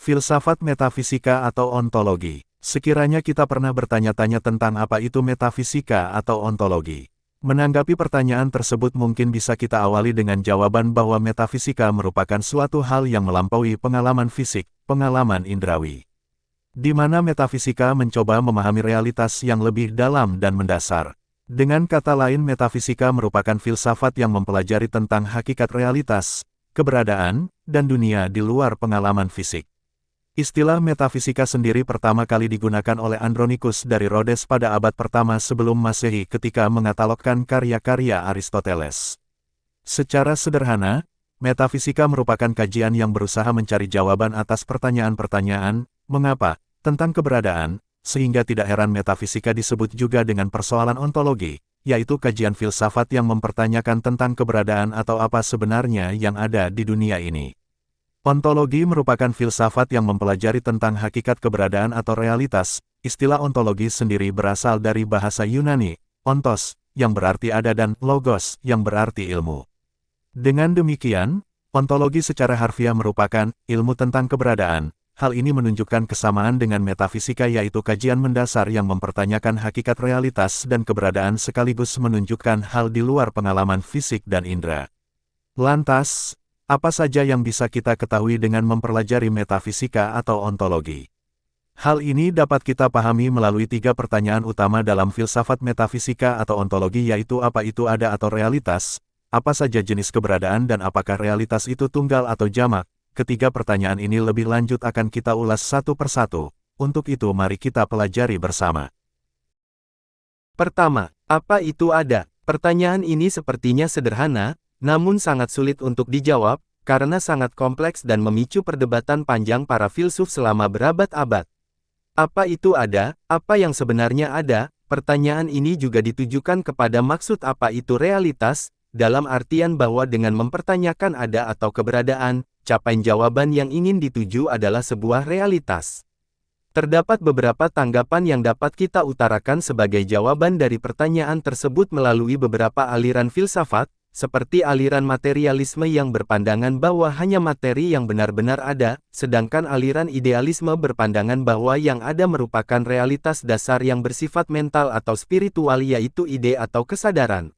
Filsafat metafisika atau ontologi. Sekiranya kita pernah bertanya-tanya tentang apa itu metafisika atau ontologi. Menanggapi pertanyaan tersebut mungkin bisa kita awali dengan jawaban bahwa metafisika merupakan suatu hal yang melampaui pengalaman fisik, pengalaman indrawi. Di mana metafisika mencoba memahami realitas yang lebih dalam dan mendasar. Dengan kata lain, metafisika merupakan filsafat yang mempelajari tentang hakikat realitas, keberadaan, dan dunia di luar pengalaman fisik. Istilah metafisika sendiri pertama kali digunakan oleh Andronicus dari Rhodes pada abad pertama sebelum Masehi ketika mengatalogkan karya-karya Aristoteles. Secara sederhana, metafisika merupakan kajian yang berusaha mencari jawaban atas pertanyaan-pertanyaan, mengapa, tentang keberadaan, sehingga tidak heran metafisika disebut juga dengan persoalan ontologi, yaitu kajian filsafat yang mempertanyakan tentang keberadaan atau apa sebenarnya yang ada di dunia ini. Ontologi merupakan filsafat yang mempelajari tentang hakikat keberadaan atau realitas. Istilah ontologi sendiri berasal dari bahasa Yunani, ontos, yang berarti ada dan logos, yang berarti ilmu. Dengan demikian, ontologi secara harfiah merupakan ilmu tentang keberadaan. Hal ini menunjukkan kesamaan dengan metafisika, yaitu kajian mendasar yang mempertanyakan hakikat realitas dan keberadaan sekaligus menunjukkan hal di luar pengalaman fisik dan indera. Lantas, apa saja yang bisa kita ketahui dengan mempelajari metafisika atau ontologi? Hal ini dapat kita pahami melalui 3 pertanyaan utama dalam filsafat metafisika atau ontologi, yaitu apa itu ada atau realitas, apa saja jenis keberadaan, dan apakah realitas itu tunggal atau jamak. Ketiga pertanyaan ini lebih lanjut akan kita ulas satu persatu. Untuk itu mari kita pelajari bersama. Pertama, apa itu ada? Pertanyaan ini sepertinya sederhana, namun sangat sulit untuk dijawab, karena sangat kompleks dan memicu perdebatan panjang para filsuf selama berabad-abad. Apa itu ada? Apa yang sebenarnya ada? Pertanyaan ini juga ditujukan kepada maksud apa itu realitas, dalam artian bahwa dengan mempertanyakan ada atau keberadaan, capaian jawaban yang ingin dituju adalah sebuah realitas. Terdapat beberapa tanggapan yang dapat kita utarakan sebagai jawaban dari pertanyaan tersebut melalui beberapa aliran filsafat, seperti aliran materialisme yang berpandangan bahwa hanya materi yang benar-benar ada, sedangkan aliran idealisme berpandangan bahwa yang ada merupakan realitas dasar yang bersifat mental atau spiritual, yaitu ide atau kesadaran.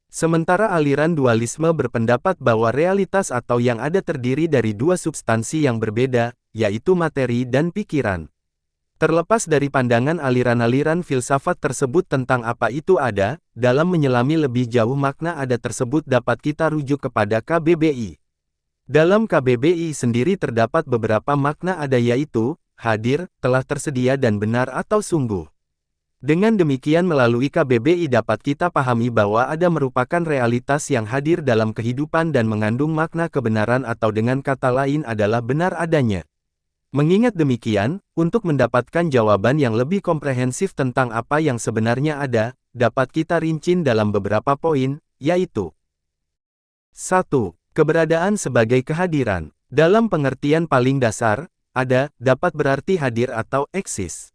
Sementara aliran dualisme berpendapat bahwa realitas atau yang ada terdiri dari 2 substansi yang berbeda, yaitu materi dan pikiran. Terlepas dari pandangan aliran-aliran filsafat tersebut tentang apa itu ada, dalam menyelami lebih jauh makna ada tersebut dapat kita rujuk kepada KBBI. Dalam KBBI sendiri terdapat beberapa makna ada, yaitu hadir, telah tersedia, dan benar atau sungguh. Dengan demikian melalui KBBI dapat kita pahami bahwa ada merupakan realitas yang hadir dalam kehidupan dan mengandung makna kebenaran, atau dengan kata lain adalah benar adanya. Mengingat demikian, untuk mendapatkan jawaban yang lebih komprehensif tentang apa yang sebenarnya ada, dapat kita rinci dalam beberapa poin, yaitu 1. Keberadaan sebagai kehadiran. Dalam pengertian paling dasar, ada dapat berarti hadir atau eksis.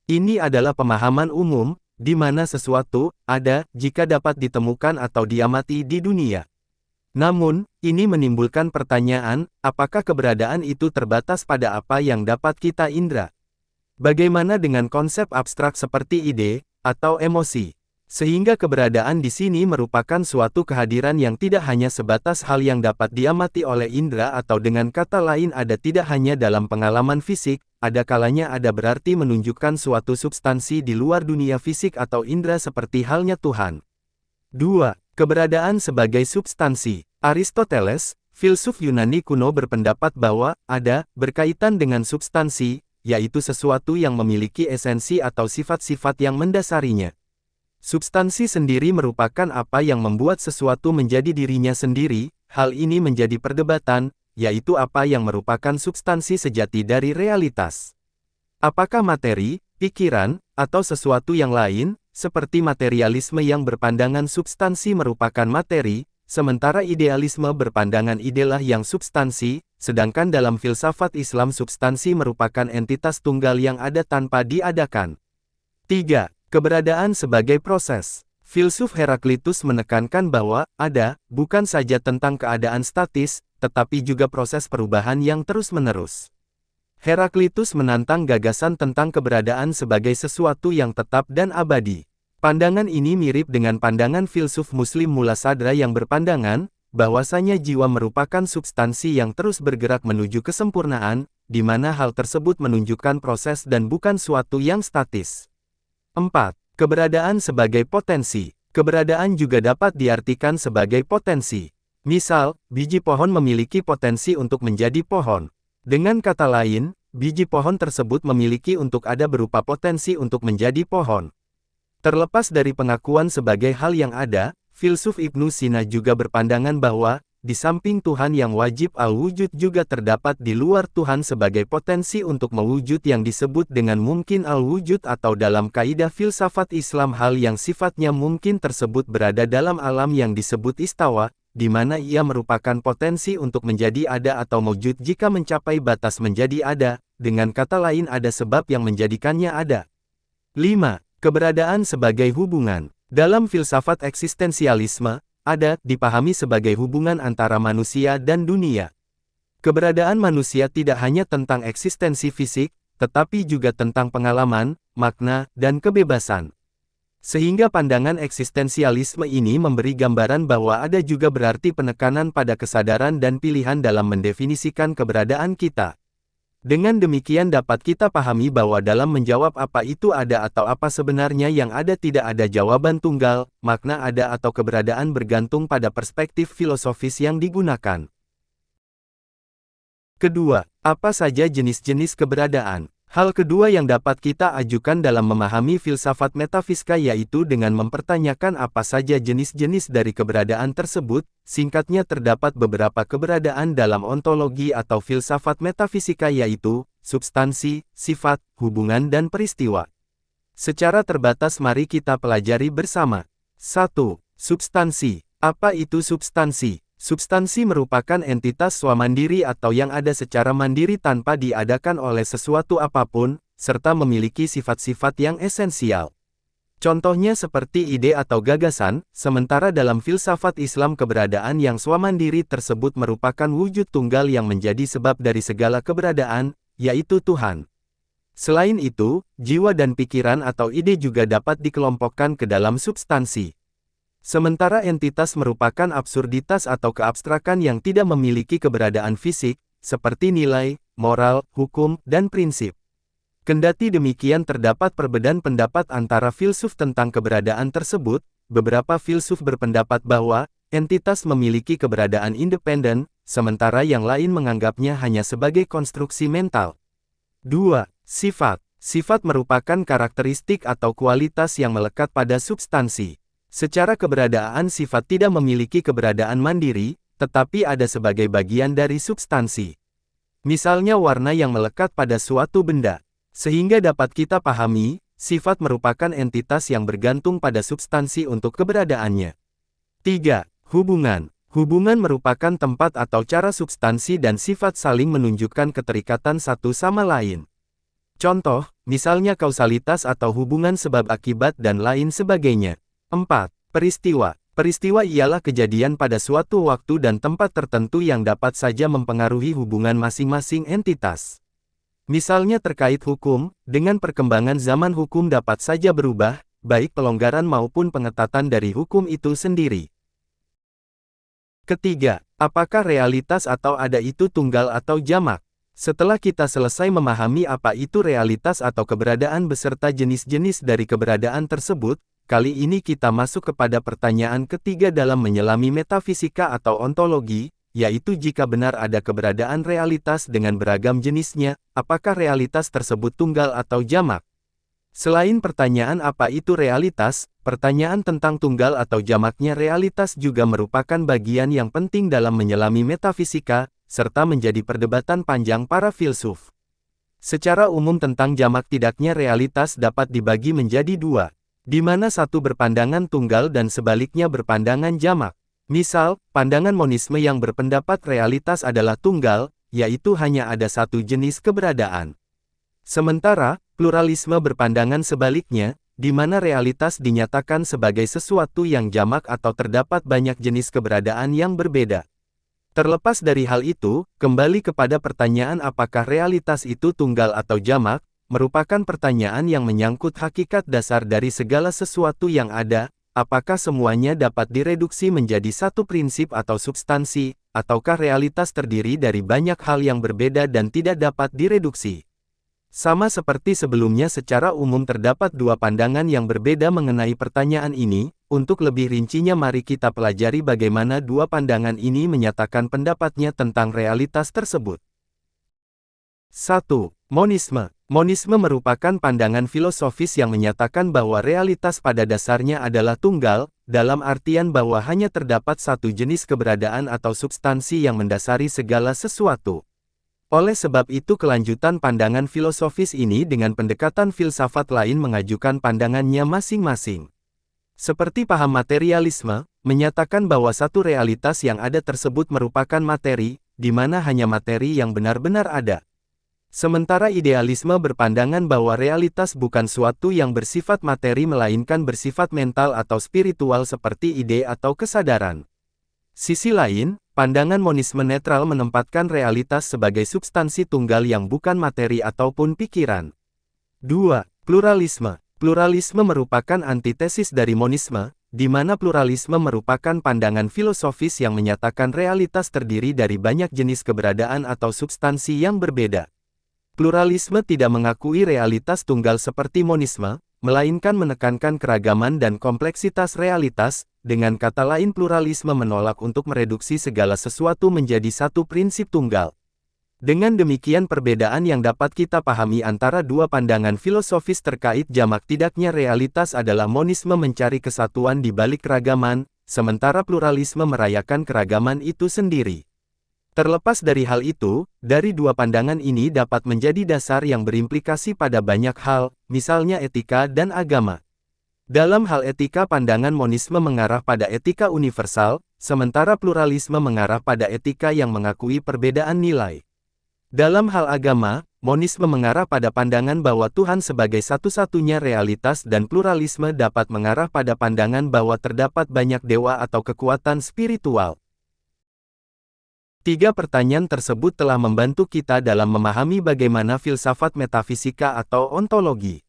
Ini adalah pemahaman umum, di mana sesuatu ada jika dapat ditemukan atau diamati di dunia. Namun, ini menimbulkan pertanyaan, apakah keberadaan itu terbatas pada apa yang dapat kita indra? Bagaimana dengan konsep abstrak seperti ide, atau emosi? Sehingga keberadaan di sini merupakan suatu kehadiran yang tidak hanya sebatas hal yang dapat diamati oleh indra, atau dengan kata lain ada tidak hanya dalam pengalaman fisik, ada kalanya ada berarti menunjukkan suatu substansi di luar dunia fisik atau indra seperti halnya Tuhan. 2. Keberadaan sebagai substansi. Aristoteles, filsuf Yunani kuno berpendapat bahwa ada berkaitan dengan substansi, yaitu sesuatu yang memiliki esensi atau sifat-sifat yang mendasarinya. Substansi sendiri merupakan apa yang membuat sesuatu menjadi dirinya sendiri. Hal ini menjadi perdebatan, yaitu apa yang merupakan substansi sejati dari realitas. Apakah materi, pikiran, atau sesuatu yang lain, seperti materialisme yang berpandangan substansi merupakan materi, sementara idealisme berpandangan idelah yang substansi, sedangkan dalam filsafat Islam substansi merupakan entitas tunggal yang ada tanpa diadakan. 3. Keberadaan sebagai proses. Filsuf Heraklitus menekankan bahwa ada bukan saja tentang keadaan statis, tetapi juga proses perubahan yang terus-menerus. Heraklitus menantang gagasan tentang keberadaan sebagai sesuatu yang tetap dan abadi. Pandangan ini mirip dengan pandangan filsuf Muslim Mulasadra yang berpandangan bahwasanya jiwa merupakan substansi yang terus bergerak menuju kesempurnaan, di mana hal tersebut menunjukkan proses dan bukan suatu yang statis. 4. Keberadaan sebagai potensi. Keberadaan juga dapat diartikan sebagai potensi. Misal, biji pohon memiliki potensi untuk menjadi pohon. Dengan kata lain, biji pohon tersebut memiliki untuk ada berupa potensi untuk menjadi pohon. Terlepas dari pengakuan sebagai hal yang ada, filsuf Ibnu Sina juga berpandangan bahwa, di samping Tuhan yang wajib al-wujud juga terdapat di luar Tuhan sebagai potensi untuk mewujud yang disebut dengan mungkin al-wujud atau dalam kaidah filsafat Islam hal yang sifatnya mungkin tersebut berada dalam alam yang disebut istawa, di mana ia merupakan potensi untuk menjadi ada atau mewujud jika mencapai batas menjadi ada, dengan kata lain ada sebab yang menjadikannya ada. 5. Keberadaan sebagai hubungan. Dalam filsafat eksistensialisme, ada dipahami sebagai hubungan antara manusia dan dunia. Keberadaan manusia tidak hanya tentang eksistensi fisik, tetapi juga tentang pengalaman, makna, dan kebebasan. Sehingga pandangan eksistensialisme ini memberi gambaran bahwa ada juga berarti penekanan pada kesadaran dan pilihan dalam mendefinisikan keberadaan kita. Dengan demikian dapat kita pahami bahwa dalam menjawab apa itu ada atau apa sebenarnya yang ada tidak ada jawaban tunggal, makna ada atau keberadaan bergantung pada perspektif filosofis yang digunakan. Kedua, apa saja jenis-jenis keberadaan? Hal kedua yang dapat kita ajukan dalam memahami filsafat metafisika yaitu dengan mempertanyakan apa saja jenis-jenis dari keberadaan tersebut. Singkatnya terdapat beberapa keberadaan dalam ontologi atau filsafat metafisika yaitu substansi, sifat, hubungan dan peristiwa. Secara terbatas mari kita pelajari bersama. 1. Substansi. Apa itu substansi? Substansi merupakan entitas swamandiri atau yang ada secara mandiri tanpa diadakan oleh sesuatu apapun, serta memiliki sifat-sifat yang esensial. Contohnya seperti ide atau gagasan, sementara dalam filsafat Islam keberadaan yang swamandiri tersebut merupakan wujud tunggal yang menjadi sebab dari segala keberadaan, yaitu Tuhan. Selain itu, jiwa dan pikiran atau ide juga dapat dikelompokkan ke dalam substansi. Sementara entitas merupakan absurditas atau keabstrakan yang tidak memiliki keberadaan fisik, seperti nilai, moral, hukum, dan prinsip. Kendati demikian terdapat perbedaan pendapat antara filsuf tentang keberadaan tersebut, beberapa filsuf berpendapat bahwa, entitas memiliki keberadaan independen, sementara yang lain menganggapnya hanya sebagai konstruksi mental. 2. Sifat. Sifat merupakan karakteristik atau kualitas yang melekat pada substansi. Secara keberadaan sifat tidak memiliki keberadaan mandiri, tetapi ada sebagai bagian dari substansi. Misalnya warna yang melekat pada suatu benda. Sehingga dapat kita pahami, sifat merupakan entitas yang bergantung pada substansi untuk keberadaannya. 3. Hubungan. Hubungan merupakan tempat atau cara substansi dan sifat saling menunjukkan keterikatan satu sama lain. Contoh, misalnya kausalitas atau hubungan sebab akibat dan lain sebagainya. 4. Peristiwa. Peristiwa ialah kejadian pada suatu waktu dan tempat tertentu yang dapat saja mempengaruhi hubungan masing-masing entitas. Misalnya terkait hukum, dengan perkembangan zaman hukum dapat saja berubah, baik pelonggaran maupun pengetatan dari hukum itu sendiri. Ketiga, apakah realitas atau ada itu tunggal atau jamak? Setelah kita selesai memahami apa itu realitas atau keberadaan beserta jenis-jenis dari keberadaan tersebut, kali ini kita masuk kepada pertanyaan ketiga dalam menyelami metafisika atau ontologi, yaitu jika benar ada keberadaan realitas dengan beragam jenisnya, apakah realitas tersebut tunggal atau jamak? Selain pertanyaan apa itu realitas, pertanyaan tentang tunggal atau jamaknya realitas juga merupakan bagian yang penting dalam menyelami metafisika, serta menjadi perdebatan panjang para filsuf. Secara umum tentang jamak tidaknya realitas dapat dibagi menjadi dua, di mana satu berpandangan tunggal dan sebaliknya berpandangan jamak. Misal, pandangan monisme yang berpendapat realitas adalah tunggal, yaitu hanya ada satu jenis keberadaan. Sementara, pluralisme berpandangan sebaliknya, di mana realitas dinyatakan sebagai sesuatu yang jamak atau terdapat banyak jenis keberadaan yang berbeda. Terlepas dari hal itu, kembali kepada pertanyaan apakah realitas itu tunggal atau jamak, merupakan pertanyaan yang menyangkut hakikat dasar dari segala sesuatu yang ada, apakah semuanya dapat direduksi menjadi satu prinsip atau substansi, ataukah realitas terdiri dari banyak hal yang berbeda dan tidak dapat direduksi. Sama seperti sebelumnya, secara umum terdapat dua pandangan yang berbeda mengenai pertanyaan ini. Untuk lebih rincinya mari kita pelajari bagaimana dua pandangan ini menyatakan pendapatnya tentang realitas tersebut. 1. Monisme. Monisme merupakan pandangan filosofis yang menyatakan bahwa realitas pada dasarnya adalah tunggal, dalam artian bahwa hanya terdapat satu jenis keberadaan atau substansi yang mendasari segala sesuatu. Oleh sebab itu kelanjutan pandangan filosofis ini dengan pendekatan filsafat lain mengajukan pandangannya masing-masing. Seperti paham materialisme, menyatakan bahwa satu realitas yang ada tersebut merupakan materi, di mana hanya materi yang benar-benar ada. Sementara idealisme berpandangan bahwa realitas bukan suatu yang bersifat materi melainkan bersifat mental atau spiritual seperti ide atau kesadaran. Sisi lain, pandangan monisme netral menempatkan realitas sebagai substansi tunggal yang bukan materi ataupun pikiran. 2. Pluralisme. Pluralisme merupakan antitesis dari monisme, di mana pluralisme merupakan pandangan filosofis yang menyatakan realitas terdiri dari banyak jenis keberadaan atau substansi yang berbeda. Pluralisme tidak mengakui realitas tunggal seperti monisme, melainkan menekankan keragaman dan kompleksitas realitas. Dengan kata lain, pluralisme menolak untuk mereduksi segala sesuatu menjadi satu prinsip tunggal. Dengan demikian perbedaan yang dapat kita pahami antara dua pandangan filosofis terkait jamak tidaknya realitas adalah monisme mencari kesatuan di balik keragaman, sementara pluralisme merayakan keragaman itu sendiri. Terlepas dari hal itu, dari dua pandangan ini dapat menjadi dasar yang berimplikasi pada banyak hal, misalnya etika dan agama. Dalam hal etika, pandangan monisme mengarah pada etika universal, sementara pluralisme mengarah pada etika yang mengakui perbedaan nilai. Dalam hal agama, monisme mengarah pada pandangan bahwa Tuhan sebagai satu-satunya realitas dan pluralisme dapat mengarah pada pandangan bahwa terdapat banyak dewa atau kekuatan spiritual. 3 pertanyaan tersebut telah membantu kita dalam memahami bagaimana filsafat metafisika atau ontologi.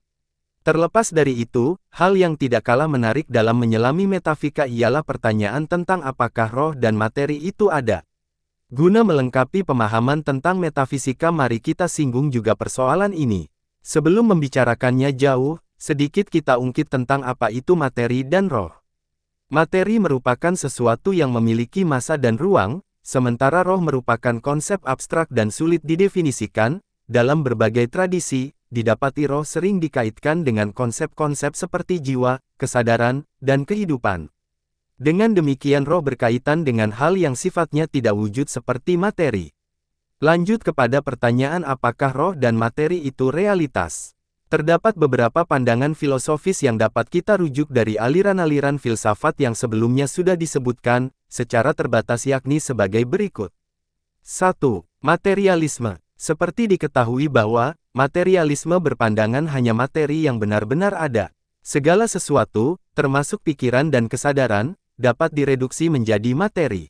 Terlepas dari itu, hal yang tidak kalah menarik dalam menyelami metafika ialah pertanyaan tentang apakah roh dan materi itu ada. Guna melengkapi pemahaman tentang metafisika, mari kita singgung juga persoalan ini. Sebelum membicarakannya jauh, sedikit kita ungkit tentang apa itu materi dan roh. Materi merupakan sesuatu yang memiliki massa dan ruang, sementara roh merupakan konsep abstrak dan sulit didefinisikan. Dalam berbagai tradisi, didapati roh sering dikaitkan dengan konsep-konsep seperti jiwa, kesadaran, dan kehidupan. Dengan demikian roh berkaitan dengan hal yang sifatnya tidak wujud seperti materi. Lanjut kepada pertanyaan apakah roh dan materi itu realitas. Terdapat beberapa pandangan filosofis yang dapat kita rujuk dari aliran-aliran filsafat yang sebelumnya sudah disebutkan, secara terbatas yakni sebagai berikut. 1. Materialisme. Seperti diketahui bahwa, materialisme berpandangan hanya materi yang benar-benar ada. Segala sesuatu, termasuk pikiran dan kesadaran, dapat direduksi menjadi materi.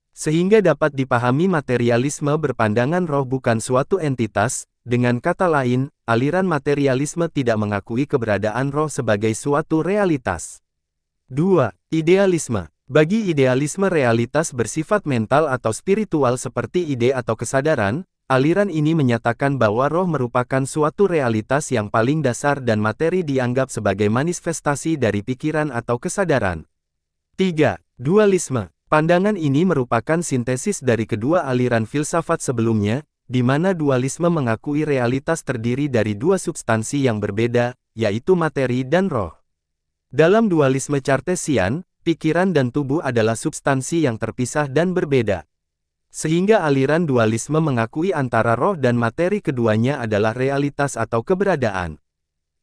Sehingga dapat dipahami materialisme berpandangan roh bukan suatu entitas, dengan kata lain, aliran materialisme tidak mengakui keberadaan roh sebagai suatu realitas. 2. Idealisme. Bagi idealisme realitas bersifat mental atau spiritual seperti ide atau kesadaran, aliran ini menyatakan bahwa roh merupakan suatu realitas yang paling dasar dan materi dianggap sebagai manifestasi dari pikiran atau kesadaran. 3. Dualisme. Pandangan ini merupakan sintesis dari kedua aliran filsafat sebelumnya, di mana dualisme mengakui realitas terdiri dari dua substansi yang berbeda, yaitu materi dan roh. Dalam dualisme Cartesian, pikiran dan tubuh adalah substansi yang terpisah dan berbeda. Sehingga aliran dualisme mengakui antara roh dan materi keduanya adalah realitas atau keberadaan.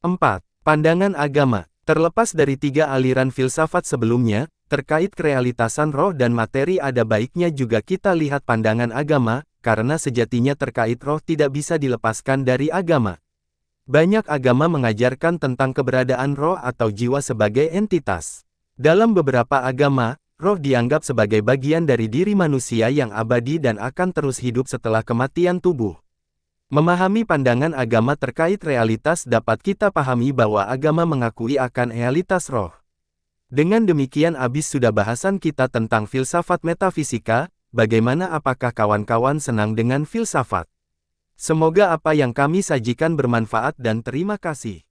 4. Pandangan agama. Terlepas dari tiga aliran filsafat sebelumnya, terkait kerealitasan roh dan materi ada baiknya juga kita lihat pandangan agama, karena sejatinya terkait roh tidak bisa dilepaskan dari agama. Banyak agama mengajarkan tentang keberadaan roh atau jiwa sebagai entitas. Dalam beberapa agama, Roh dianggap sebagai bagian dari diri manusia yang abadi dan akan terus hidup setelah kematian tubuh. Memahami pandangan agama terkait realitas dapat kita pahami bahwa agama mengakui akan realitas roh. Dengan demikian habis sudah bahasan kita tentang filsafat metafisika. Bagaimana, apakah kawan-kawan senang dengan filsafat? Semoga apa yang kami sajikan bermanfaat dan terima kasih.